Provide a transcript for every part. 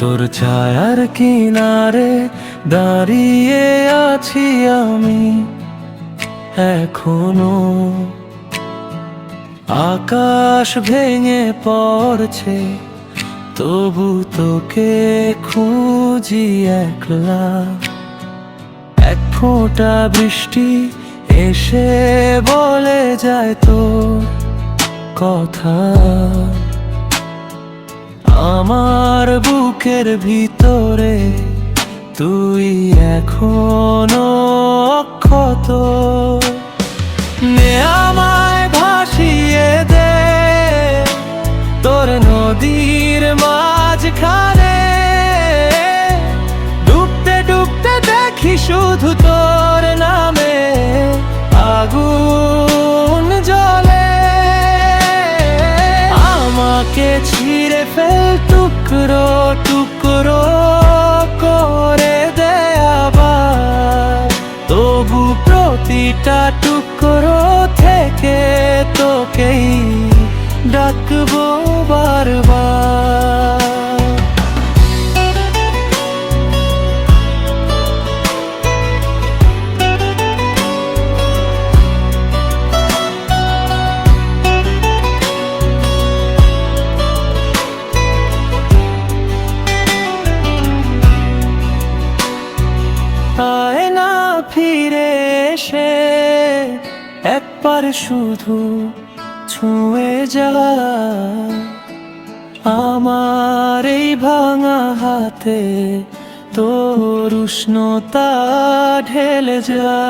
তোর ছায়ার কিনারে দাঁড়িয়ে আছি আমি এখনো। আকাশ ভেঙে পড়ছে, তবু তোকে খুঁজি একলা। এক ফোঁটা বৃষ্টি এসে বলে যায় তোর কথা, আমার বুকের ভিতরে তুই এখনো অক্ষত। নে আমায় ভাসিয়ে দে তোর নদীর মাঝখানে, ডুবতে ডুবতে দেখি শুধু তোর নামে আগুন জ্বলে। আমাকে ছিঁড়ে ফেল টুকরো টুকরো করে দে আবার, তবু প্রতিটা টুকরো থেকে তোকেই ডাকবো বারবার। আয় না ফিরে এসে একবার শুধু ছুঁয়ে যা আমার এই ভাঙা হাতে, তোর উষ্ণতা ঢেলে যা।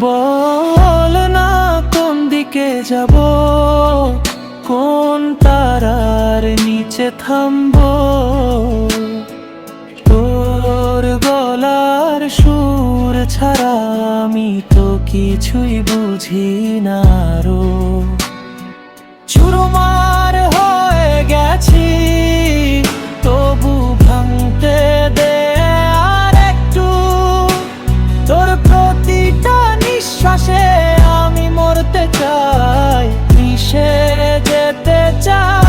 বল না কোন দিকে যাব, কোন তারার নিচে থামবো, তোর গলার সুর ছাড়া আমি তো কিছুই বুঝি না রো। চুরমার হয়ে গেছি, তবু ভাঙতে দে আর একটু। তোর প্রতিটা নিঃশ্বাসে আমি মরতে চাই, মিশে যেতে চাই।